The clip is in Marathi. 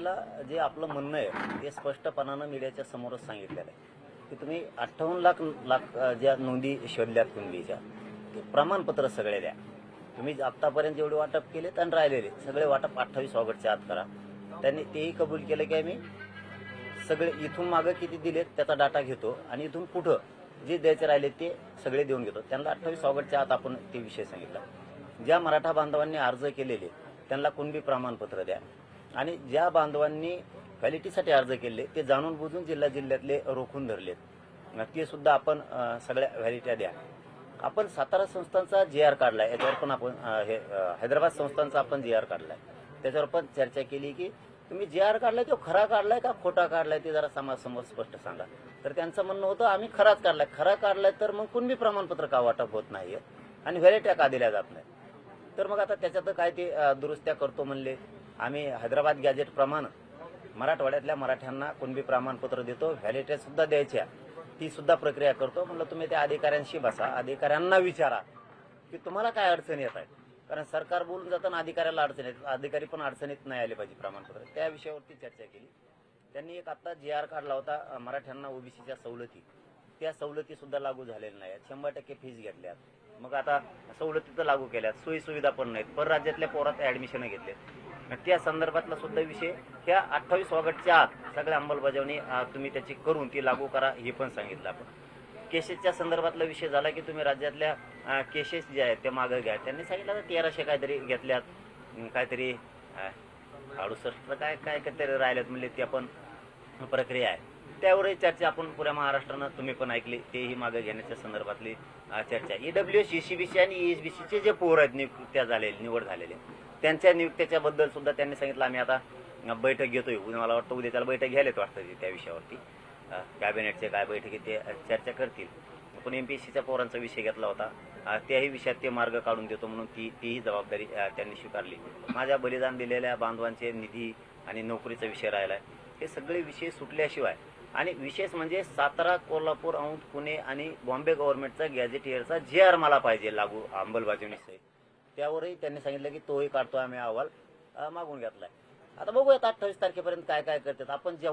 त्यांना जे आपलं म्हणणं आहे ते स्पष्टपणानं मीडियाच्या समोरच सांगितलेलं आहे की तुम्ही 58 लाख ज्या नोंदी शोधल्यात कुणबीच्या ते प्रमाणपत्र सगळे द्या. तुम्ही आत्तापर्यंत जेवढे वाटप केलेत आणि राहिलेले सगळे वाटप 28 ऑगस्टच्या आत करा. त्यांनी तेही कबूल केलं की आम्ही सगळे इथून मागं किती दिलेत त्याचा डाटा घेतो आणि इथून पुढं जे द्यायचे राहिले ते सगळे देऊन घेतो. त्यांना 28 ऑगस्टच्या आत आपण ते विषय सांगितला. ज्या मराठा बांधवांनी अर्ज केलेले त्यांना कुणबी प्रमाणपत्र द्या आणि ज्या बांधवांनी क्वालिटीसाठी अर्ज केले ते जाणून बुजून जिल्ह्यातले रोखून धरलेत ते सुद्धा आपण सगळ्या व्हॅलिट्या द्या. आपण सातारा संस्थांचा GR काढलाय, याच्यावर पण आपण हैदराबाद संस्थांचा आपण GR काढलाय, त्याच्यावर पण चर्चा केली की तुम्ही GR काढलाय तो खरा काढलाय का खोटा काढलाय ते जरा समाजासमोर स्पष्ट सांगा. तर त्यांचं म्हणणं होतं आम्ही खराच काढलाय. खरा काढलाय तर मग कुणबी प्रमाणपत्र का वाटप होत नाहीये आणि व्हॅलिट्या का दिल्या जात नाही. तर मग आता त्याच्यात काय ते दुरुस्त्या करतो म्हणले. आम्ही हैदराबाद गॅजेट प्रमाणे मराठवाड्यातल्या मराठ्यांना कुणबी प्रमाणपत्र देतो, व्हॅलिट्या सुद्धा द्यायच्या, ती सुद्धा प्रक्रिया करतो. म्हणलं तुम्ही त्या अधिकाऱ्यांशी बसा, अधिकाऱ्यांना विचारा की तुम्हाला काय अडचण येत आहे. कारण सरकार बोलून जाताना अधिकाऱ्याला अडचण येत, अधिकारी पण अडचणीत नाही आले पाहिजे प्रमाणपत्र. त्या विषयावरती चर्चा केली. त्यांनी एक आता GR काढला होता मराठ्यांना OBCच्या सवलती, त्या सवलती सुद्धा लागू झालेल्या नाहीत. 100% फीस घेतल्यात. मग आता सवलती तर लागू केल्यात, सोयी सुविधा पण नाहीत. परराज्यातल्या पोरात ऍडमिशन घेतलेत. त्या संदर्भातला सुद्धा विषय ह्या 28 ऑगस्टच्या आत सगळ्या अंमलबजावणी तुम्ही त्याची करून ती लागू करा हे पण सांगितलं आपण. केसेसच्या संदर्भातला विषय झाला की तुम्ही राज्यातल्या केसेस जे आहेत ते मागं घ्या. त्यांनी सांगितलं 1300 काहीतरी घेतल्यात, काहीतरी 68 काय काहीतरी राहिल्यात म्हणले, ते पण प्रक्रिया आहे. त्यावरही चर्चा आपण पुऱ्या महाराष्ट्रानं तुम्ही पण ऐकली. तेही मागे घेण्याच्या संदर्भातली चर्चा. EWS, ECBC आणि ESBCचे जे पोर आहेत नियुक्त्या झालेले, निवड झालेले, त्यांच्या नियुक्त्याच्या बद्दल सुद्धा त्यांनी सांगितलं आम्ही आता बैठक घेतोय. मला वाटतं उद्या त्याला बैठक घ्यायलाच वाटतं त्या विषयावरती. कॅबिनेटचे काय बैठकीत ते चर्चा करतील. पण MPSCच्या पोरांचा विषय घेतला होता, त्याही विषयात ते मार्ग काढून देतो म्हणून तीही जबाबदारी त्यांनी स्वीकारली. माझ्या बलिदान दिलेल्या बांधवांचे निधी आणि नोकरीचा विषय राहिला आहे. हे सगळे विषय सुटल्याशिवाय आणि विशेष म्हणजे सातारा, कोल्हापूर, औंध, पुणे आणि बॉम्बे गव्हर्नमेंटचा गॅझेटियरचा GR मला पाहिजे लागू अंमलबजावणीसहित. त्यावरही त्यांनी सांगितलं की तोही काढतो आम्ही, अहवाल मागून घेतलाय. आता बघूयात 28 तारखेपर्यंत काय काय करतात. आपण जेव्हा